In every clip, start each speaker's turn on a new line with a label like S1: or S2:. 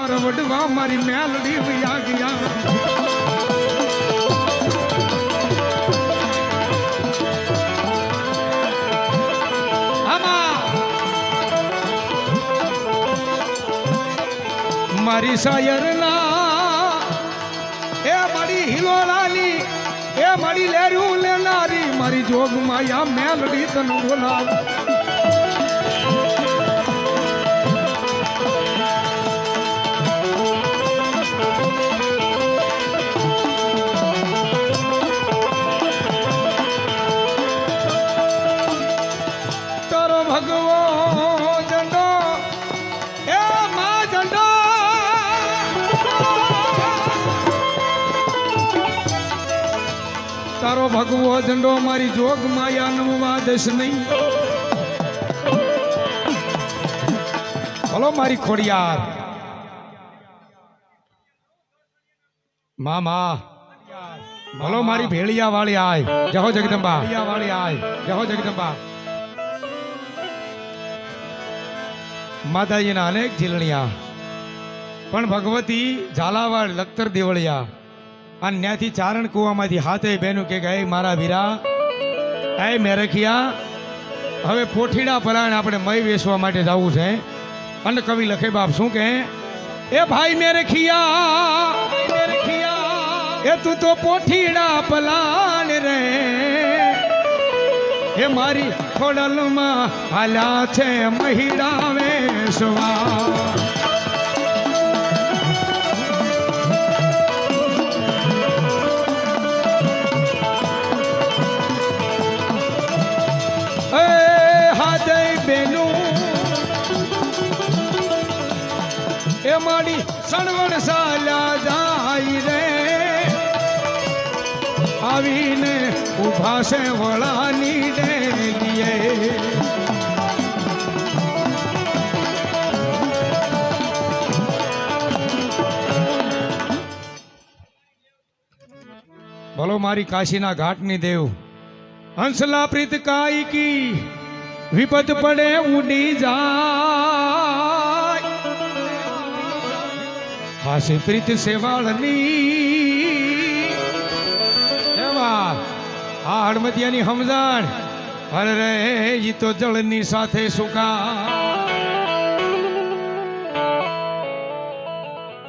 S1: મારા વડવા મારી મેલડી વયા ગયા મારી શાયરના એ મારી હિલોળાની એ મારી લેરું લેનારી મારી જોગ માયા મેલડી તને બોલાવ તારો ભગવો ઝંડો એ મા ઝંડો તારો ભગવો ઝંડો મારી જોગ માયા નમવા દેશ નહીં બોલો મારી ખોડિયાર મામા બોલો મારી ભેળિયા વાળી આય જહો જગદંબા વાળી આય જહો જગદંબા માતાજીના અનેક ઝીલણિયા પણ ભગવતી ઝાલાવાડ લખતર દેવળિયા અને ત્યાંથી ચારણ કુવામાંથી હાથે બેનું કે ગઈ મારા વીરા એ મેરખિયા હવે પોઠીડા પરાણ આપણે મય વેચવા માટે જવું છે અને કવિ લખે બાપ શું કે એ ભાઈ મેરખિયા એ તું તો પોઠીડા પલાણ રે એ મારી ખોડલમાં હાલ્યા છે મહિડા વેશવા એ મારી સણવણ સાલ્યા જાય રે આવીને ઉભા છે વળાની ડેલીએ બોલો મારી કાશીના ઘાટની દેવ હંસલા પ્રીત કાઈ કી વિપત પડે ઉડી જાય હાસે પ્રીત સેવાળની એવા આ હળમતિયાની સમજણ અરે રે ઈ તો જળની સાથે સુકા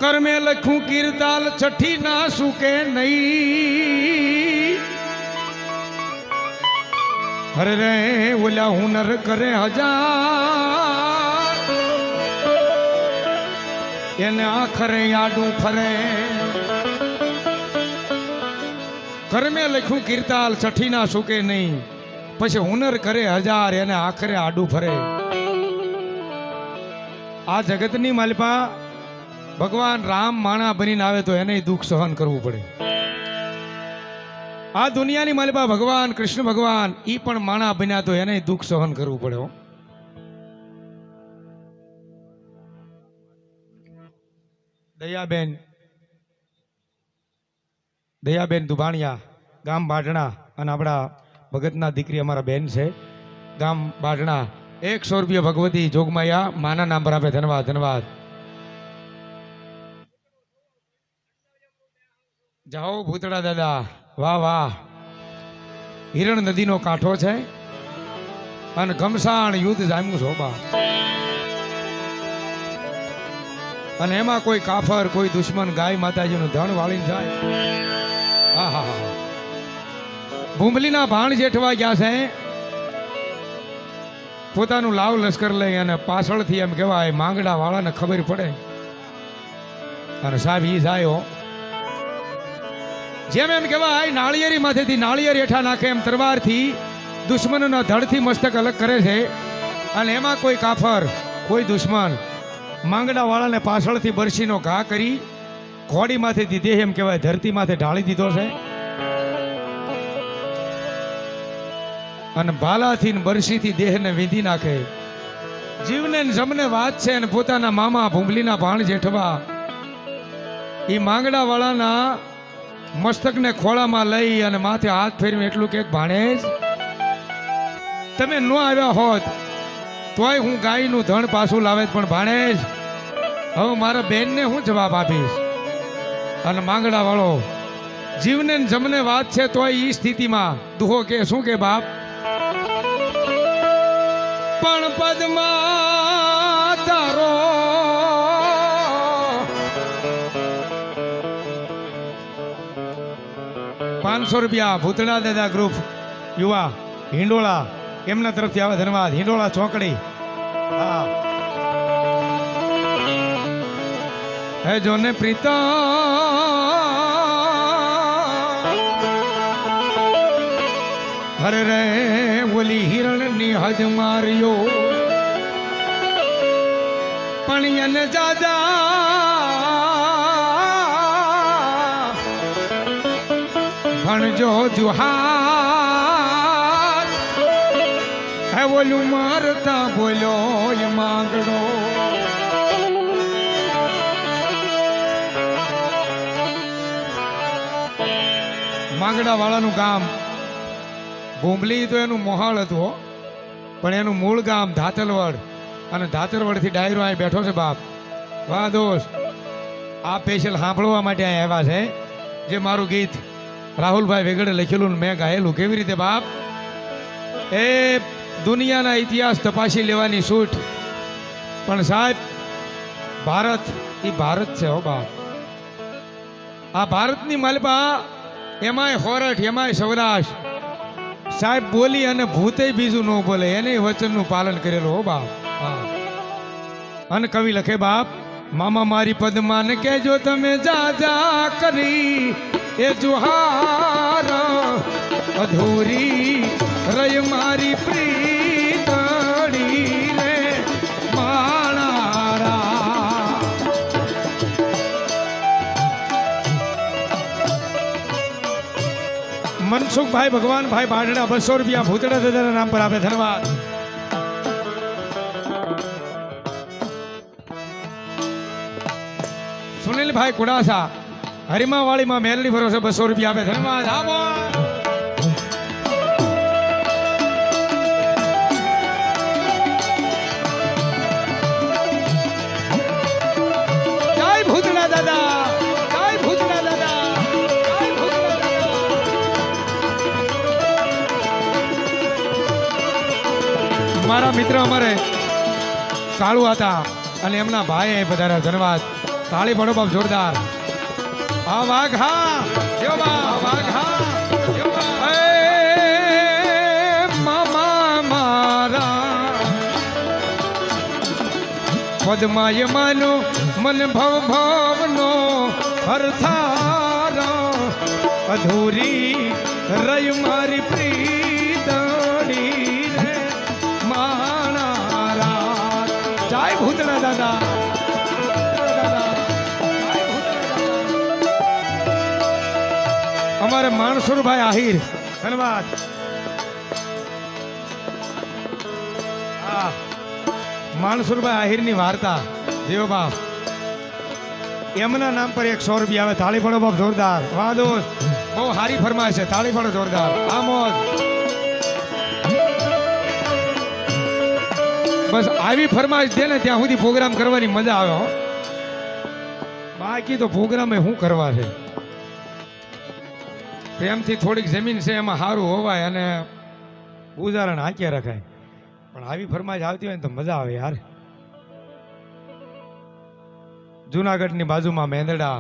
S1: કર્મે લખું કીર્તાલ છઠ્ઠી ના સુકે નહીં અરે રે ઓલા હુનર કરે હજાર એને આખરે આડું ફરે કર્મે લખ્યું કીર્તાલ છઠ્ઠી ના સુકે નહીં પછી હુનર કરે હજાર એને આખરે આડું ફરે આ જગતની માલિપા ભગવાન રામ માણા બનીને આવે તો એને દુઃખ સહન કરવું પડે આ દુનિયાની માલિપા ભગવાન કૃષ્ણ ભગવાન ઈ પણ માણા બન્યા તો એને દુઃખ સહન કરવું પડે દયાબેન દુબાણિયા ગામ બાઢણા અને આપણા ભગતના દીકરી અમારા બેન છે ગામ બાઢણા 100 રૂપિયા ભગવતી જોગમાયા માના નામ પર આપે ધન્યવાદ ધન્યવાદ જાઓ ભૂતળા દાદા વાહ વાહ હિરણ નદીનો કાંઠો છે અને ઘમસાણ યુદ્ધ જામ્યું શોભા અને એમાં કોઈ કાફર કોઈ દુશ્મન ગાય માતાજીનું ધણ વાળીને જાય આહા ભૂંભલીના ભાણ જેઠવા ગયા છે પોતાનું લાવ લશ્કર લઈ અને પાછળથી એમ કહેવાય માંગડા વાળાને ખબર પડે અને સાહેબ ઈ જાય જેમ એમ કહેવાય નાળિયેરી માથેથી નાળિયેર હેઠા નાખે એમ તરવારથી દુશ્મનના ધડથી મસ્તક અલગ કરે છે અને એમાં કોઈ કાફર કોઈ દુશ્મન માંગડા વાળાને પાછળથી બરસીનો ઘા કરી ઘોડી માથેથી દેહ એમ કહેવાય ધરતી માથે ઢાળી દીધો છે અને ભાલાથી બરસીથી દેહને વીંધી નાખે જીવને જમને વાત છે અને પોતાના મામા ભૂંભલીના ભાણ જેઠવા એ માંગડા વાળાના મસ્તકને ખોળામાં લઈ અને માથે હાથ ફેરવી એટલું કે ભાણેજ તમે ન આવ્યા હોત તોય હું ગાયનું ધણ પાછું લાવે પણ ભાણેજ હવે મારા બેનને હું જવાબ આપીશ? અને માંગડા વાળો જીવને ને જમને વાત છે તોય ઈ સ્થિતિમાં દુહો કે શું કે બાપ? પણ પદમાં તારો ₹500 ભૂતળા દાદા ગ્રુપ યુવા હિંડોળા એમના તરફથી આવે ધન્યવાદ. હિંડોળા ચોકડી. હા હે જોને પ્રીતા હરે રે ઓલી હિરણ ની હજ માર્યો પણ એને જાજા ભણજો જુહાર હે ઓલું મારતા બોલ્યો એ માંગડો માંગડા વાળાનું ગામ ભૂંબલી તો એનું મોહાળ હતું પણ એનું મૂળ ગામ ધાતરવડ અને ધાતરવડથી ડાયરો અહીં બેઠો છે બાપ. વાહ દોસ્ત, આ સ્પેશિયલ સાંભળવા માટે અહીં આવ્યા છે જે મારું ગીત રાહુલભાઈ વેગડે લખેલું મેં ગાયેલું. કેવી રીતે બાપ? એ દુનિયાના ઇતિહાસ તપાસી લેવાની છૂટ પણ સાહેબ ભારત એ ભારત છે હો બાપ. આ ભારતની માલપા એમાંય હોરઠ એમાંય સૌરાષ્ટ્ર સાહેબ બોલી અને ભૂતે બીજું ન બોલે એને વચનનું પાલન કરેલું હો બાપ. અને કવિ લખે બાપ, મામા મારી પદમાન કેજો તમે જા જા કરી એ જુહાર અધૂરી રય મારી પ્રીતડી રે માણારા. મનસુખભાઈ ભગવાનભાઈ બારડા ₹200 ભૂતળા દાદાના નામ પર આપે ધન્યવાદ. સુનિલભાઈ કુડાસા હરિમાવાળીમાં મેલડી ભરોસે ₹200 આપે ધન્યવાદ. આવો જય ભૂતળા દાદા, જય ભૂતળા દાદા, જય ભૂતળા દાદા. મારા મિત્ર અમારે કાળુ હતા અને એમના ભાઈ બધા ધન્યવાદ. તાળી પડો બાપ જોરદાર. આ વાઘા જો બા વાઘા જો બા એ મામા મારા પદમાય માનો મન ભવ ભવનો હરથારા અધૂરી રય મારી પ્રીતડી રે માણારા. જય ભૂતળા દાદા. અમારે માણસુરભાઈ આહિર ધન્યવાદ. માણસુરભાઈ આહિરની વાર્તા જેવો બાપ એમના નામ પર ₹100 આવે. તાળી પડો બાપ જોરદાર. વાહ દોસ્ત, બહુ સારી ફરમાય છે. તાળી પડો જોરદાર. આમોદ બસ આવી ફરમાઈશ દે ને ત્યાં સુધી પ્રોગ્રામ કરવાની મજા આવે. બાકી તો પ્રોગ્રામ શું કરવા છે? પ્રેમથી થોડીક જમીન છે એમાં સારું હોવાય અને ગુજારણ હાંક્યા રખાય. પણ આવી ફરમાઈશ આવતી હોય ને તો મજા આવે યાર. જુનાગઢની બાજુમાં મેંદડા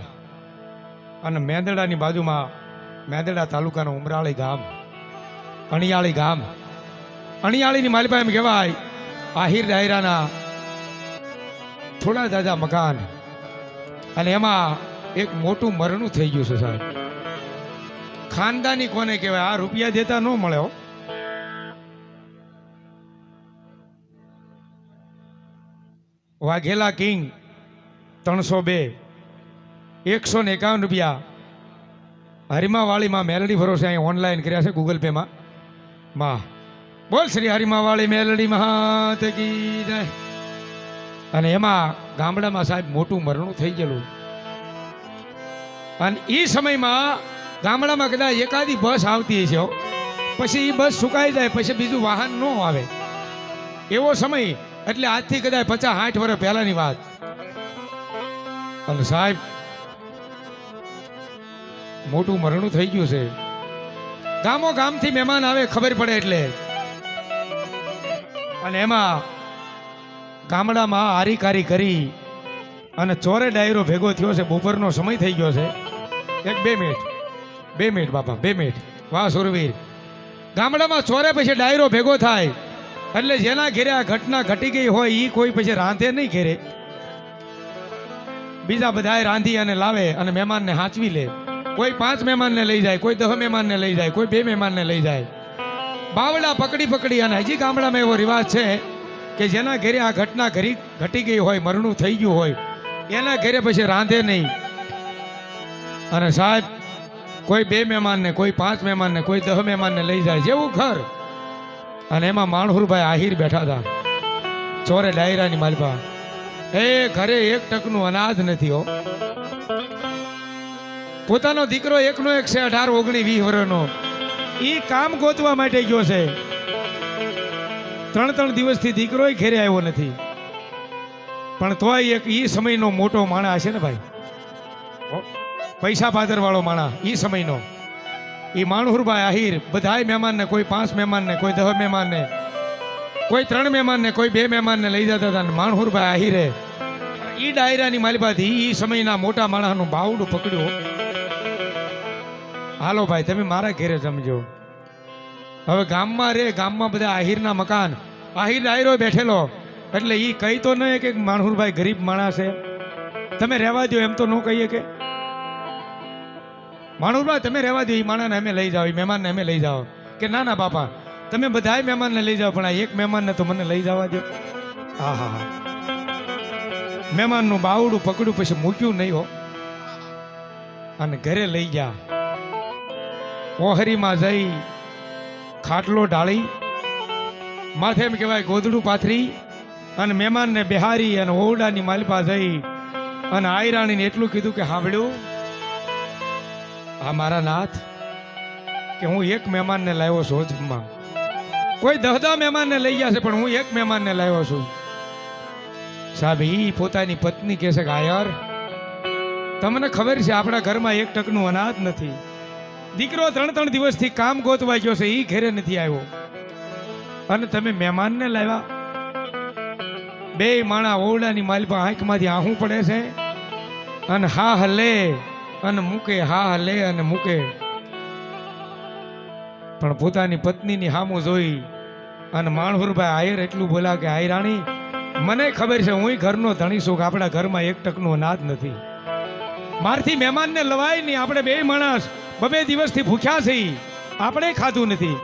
S1: અને મેંદડાની બાજુમાં મેંદડા તાલુકાનું ઉમરાળી ગામ, અણિયાળી ગામ. અણિયાળીની માલિપા એમ કહેવાય આહિર ડાયરાના થોડા જાજા મકાન અને એમાં એક મોટું મરણું થઈ ગયું છે સાહેબ. ખાનદાની કોને કહેવાય? આ રૂપિયા દેતા ન મળે હો. વાઘેલા કિંગ 302 ₹151 હરિમાવાળીમાં મેલડી ભરોસે અહીં ઓનલાઈન કર્યા છે ગૂગલ પેમાં. માં બોલ શ્રી હરિમાવાળી મેલડી મહાત કી જય. અને એમાં ગામડામાં સાહેબ મોટું મરણું થઈ ગયેલું અને એ સમયમાં ગામડામાં કદાચ એકાદી બસ આવતી છે પછી એ બસ સુકાઈ જાય પછી બીજું વાહન ન આવે એવો સમય. એટલે આજથી કદાચ 50-60 વર્ષ પહેલાની વાત. અને સાહેબ મોટું મરણું થઈ ગયું છે. ગામો ગામથી મહેમાન આવે ખબર પડે એટલે, અને એમાં ગામડામાં હારીકારી કરી અને ચોરે ડાયરો ભેગો થયો છે. બપોરનો સમય થઈ ગયો છે. એક 2 મિનિટ બાપા, 2 મિનિટ. વાહ સુરવીર. ગામડામાં ચોરે પછી ડાયરો ભેગો થાય એટલે જેના ઘેરે આ ઘટના ઘટી ગઈ હોય એ કોઈ પછી રાંધે નહીં ઘેરે, બીજા બધાએ રાંધી અને લાવે અને મહેમાનને હાંચવી લે. કોઈ 5 મહેમાનને લઈ જાય, કોઈ 10 મહેમાનને લઈ જાય, કોઈ 2 મહેમાનને લઈ જાય. બાવડા પકડી પકડી. અને હજી ગામડામાં એવો રિવાજ છે કે જેના ઘેરે આ ઘટના ઘટી ગઈ હોય, મરણું થઈ ગયું હોય, એના ઘેરે પછી રાંધે નહીં. અને સાહેબ કોઈ 2 મહેમાનને, કોઈ 5 મહેમાનને, કોઈ 10 મહેમાનને લઈ જાય, જેવું ઘર. અને એમાં માણહુરભાઈ આહિર બેઠા હતા ચોરે ડાયરાની માલપા. એ ઘરે 1 ટકનું અનાજ નથી હો. પોતાનો દીકરો એકનો એક છે, 18, 19, 20 વર્ષનો. એ કામ ગોતવા માટે ગયો છે. 3 દિવસથી દીકરો ઘેરે આવ્યો નથી. પણ તોય એક ઈ સમયનો મોટો માણસ છે ને ભાઈ, પૈસા પાદર વાળો માણસ. ઈ સમયનો ઈ માણહુરભાઈ આહિર બધાય મહેમાનને, કોઈ 5 મહેમાનને, કોઈ 10 મહેમાનને, કોઈ 3 મહેમાનને, કોઈ 2 મહેમાનને લઈ જતા હતા. માણહુરભાઈ આહિરે ઈ ડાયરાની માલિપાથી ઈ સમયના મોટા માણસનું બાવડું પકડ્યું. હાલો ભાઈ તમે મારા ઘેરે જમજો. હવે ગામમાં ગામમાં બધા આહિરના મકાન, આહિર ડાયરો બેઠેલો એટલે ઈ કહી તો નહીં કે માણહુરભાઈ ગરીબ માણસ છે, તમે રહેવા દો, એમ તો ન કહીએ કે માણહુરભાઈ તમે રહેવા દો, એ માણસને અમે લઈ જાઓ, એ મહેમાનને અમે લઈ જાઓ. કે ના ના બાપા તમે બધાય મહેમાનને લઈ જાઓ, પણ આ એક મહેમાનને તો મને લઈ જવા દો. હા હા હા. મહેમાનનું બાવડું પકડ્યું, પછી મૂક્યું નહીં હો, અને ઘરે લઈ ગયા. ઓહરીમાં જઈ ખાટલો ઢાળી, માથે એમ કહેવાય ગોદડું પાથરી, અને મહેમાનને બિહારી અને ઓરડાની માલપા જઈ અને આયરાણીને એટલું કીધું કે સાંભળ્યું આ મારા નાથ, કે હું 1 મહેમાનને લાવ્યો છું જમવા. કોઈ 10 મહેમાનને લઈ ગયા છે, પણ હું 1 મહેમાનને લાવ્યો છું. સાહેબ ઈ પોતાની પત્ની કહે છે કે આયર તમને ખબર છે આપણા ઘરમાં 1 ટકનું અનાજ નથી. દીકરો 3 દિવસથી કામ ગોતવા ગયો છે, ઈ ઘરે નથી આવ્યો, અને તમે મહેમાનને લાવ્યા. 2 માણા ઓરડાની માલપા આંખમાંથી આહું પડે છે, અને હા હલે અને મૂકે, હા હલે અને મૂકે. પણ પોતાની પત્નીની હામું જોઈ અને માણહુરભાઈ આયર એટલું બોલ્યા કે આયરાણી મને ખબર છે હું ઘરનો ધણી છું, કે આપણા ઘરમાં 1 ટકનું અનાજ નથી. મારથી મહેમાનને લવાય નહીં. આપણે 2 માણસ 2 દિવસથી ભૂખ્યા છીએ, આપણે ખાધું નથી.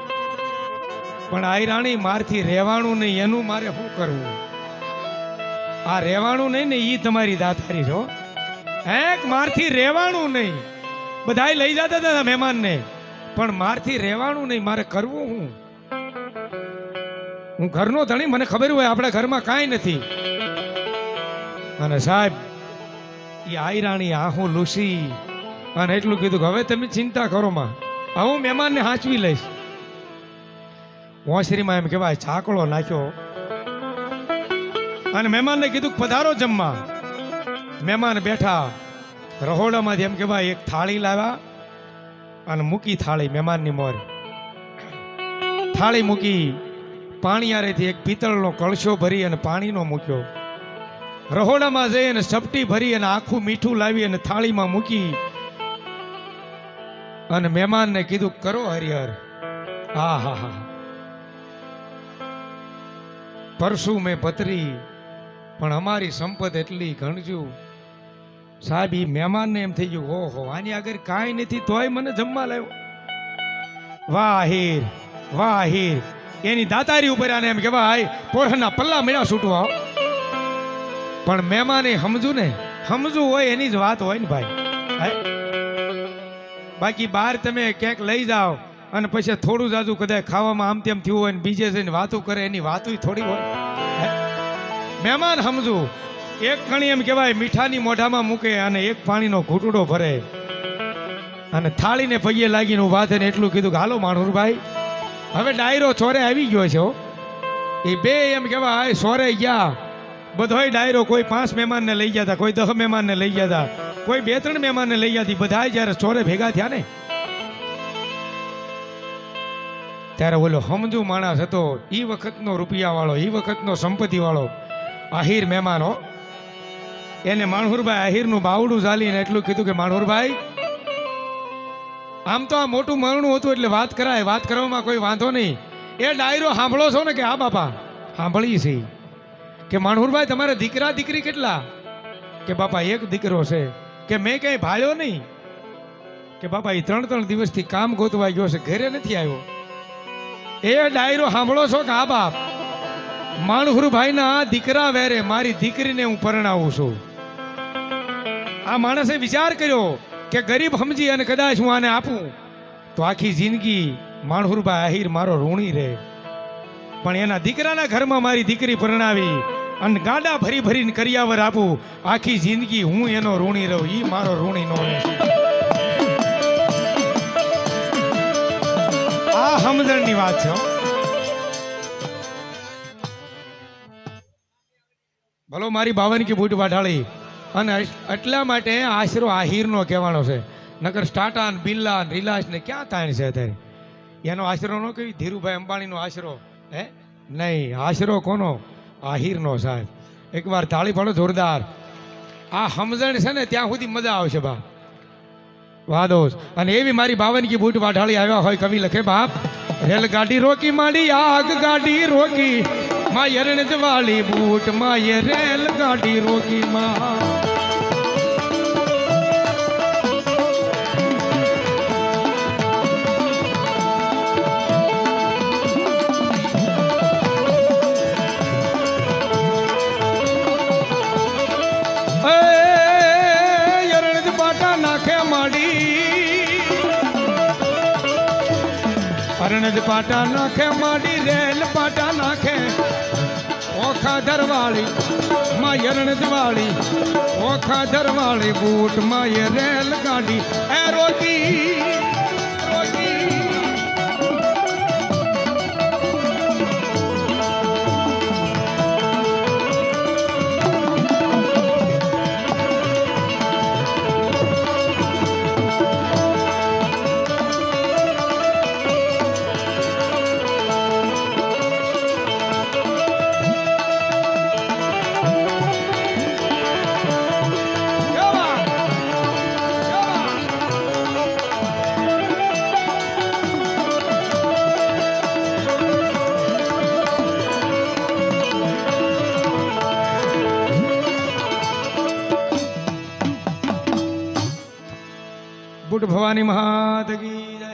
S1: પણ આયરાણી મારથી રહેવાનું નહીં, એનું મારે શું કરવું? આ રહેવાનું નહીં ને ઈ તમારી દાતારી છો. એક મારથી રહેવાનું નહીં. બધાય લઈ જતા હતા મહેમાનને, પણ મારથી રહેવાનું નહીં. મારે કરવું હું? હું ઘરનો ધણી, મને ખબર હોય આપણા ઘરમાં કાંઈ નથી. અને સાહેબ એ આયરાણી આહું લૂસી અને એટલું કીધું કે હવે તમે ચિંતા કરો માં, હું મહેમાનને હાંચવી લઈશ. ઓસરીમાં એમ કહેવાય ચાકડો નાખ્યો અને મહેમાનને કીધું પધારો જમવા. મહેમાન બેઠા. રહોડામાંથી એમ કહેવાય એક થાળી લાવ્યા અને મૂકી થાળી મહેમાનની મોર. થાળી મૂકી, પાણીયારેથી એક પિત્તળનો કળશો ભરી અને પાણીનો મૂક્યો. રહોડામાં જઈ અને ચપટી ભરી અને આખું મીઠું લાવી અને થાળીમાં મૂકી અને મહેમાનને કીધું કરો હરિહર. હા હા હા. પરસું મેં પતરી પણ અમારી સંપત એટલી ગણજો. સાહેબ ઈ મહેમાનને એમ થઈ ગયું ઓહો આની આગળ કાંઈ નથી તોય મને જમવા લાવ્યો. વાહ હીર, વાહ હીર. એની દાતારી ઉપર આને એમ કહેવાય પોળના પલ્લા મળ્યા છૂટવા. પણ મહેમાને સમજુ ને, સમજવું હોય એની જ વાત હોય ને ભાઈ. બાકી બહાર તમે ક્યાંક લઈ જાઓ અને પછી થોડું જાજુ કદાચ ખાવામાં આમ તેમ થયું હોય ને બીજે જઈને વાતું કરે, એની વાતું થોડી હોય. મહેમાન સમજવું. એક કણી એમ કહેવાય મીઠાની મોઢામાં મૂકે અને એક પાણીનો ઘૂંટડો ભરે અને થાળીને પગે લાગીને ઉભા થઈને એટલું કીધું કે હાલો માણુરભાઈ હવે ડાયરો ચોરે આવી ગયો છે. એ બે એમ કહેવાય સોરે ગયા બધોય ડાયરો કોઈ 5 મહેમાનને લઈ ગયા હતા, કોઈ 10 મહેમાનને લઈ ગયા હતા, કોઈ 2-3 મહેમાનને લઈ ગયા હતી. બધાય જ્યારે ચોરે ભેગા થયા ને ત્યારે ઓલો સમજુ માણસ હતો, ઈ વખતનો રૂપિયા વાળો, ઈ વખતનો સંપત્તિ વાળો આહિર મહેમાનો, એને માણહુરભાઈ આહિરનું બાવડું ઝાલીને એટલું કીધું કે માણહુરભાઈ, આમ તો આ મોટું મરણું હતું એટલે વાત કરાય, વાત કરવામાં કોઈ વાંધો નહીં. એ ડાયરો સાંભળો છો ને? કે હા બાપા સાંભળીએ છીએ. કે માણહુરભાઈ તમારે દીકરા દીકરી કેટલા? કે બાપા એક દીકરો છે. કે મેં કઈ ભાળ્યો નહીં? કે બાપા એ 3 દિવસથી કામ ગોતવા ગયો છે, ઘરે નથી આવ્યો. એ ડાયરો સાંભળો છો? કે હા બાપ, માણહુરભાઈના દીકરા વેરે મારી દીકરીને હું પરણાવું છું. આ માણસે વિચાર કર્યો કે ગરીબ સમજી અને કદાચ હું આને આપું તો આખી જિંદગી માણહુરભાઈ આહિર મારો ઋણી રહે. પણ એના દીકરાના ઘરમાં મારી દીકરી પરણાવી અને ગાડા ભરી ભરીને કરિયાવર આપું, આખી જિંદગી હું એનો ઋણી રહું, ઈ મારો ઋણી નો રહેશે. આ સમજણની વાત છે. ભલો મારી 52 કી બૂટ વાઢાળી. અને એટલા માટે આશરો આહિરનો કહેવાનો છે. નકર સ્ટાટા ને બિરલા ને રિલાયન્સ ને ક્યાં તાણ છે અત્યારે? એનો આશરો નો કહ્યું ધીરુભાઈ અંબાણીનો આશરો, હે નહીં. આશરો કોનો? આહિરનો સાહેબ. એકવાર તાળી પાડો જોરદાર. આ સમજણ છે ને ત્યાં સુધી મજા આવશે બા. વાદોસ. અને એવી મારી 52 કી બૂટ વાઢાળી આવ્યા હોય, કવિ લખે બાપ, રેલગાડી રોકી માંડી આગ ગાડી રોકી માય રણ જવાળી બૂટ માય રેલગાડી રોકી માં. અરણજ પાટા નાખે માડી રેલ પાટા નાખે ઓખા ધરવાળી માય અરણજ વાળી ઓખા ધરવાળી બૂટ માય રેલ ગાડી એ રોકી રોકી. બુટ ભવાની મહાદેવ કી જય.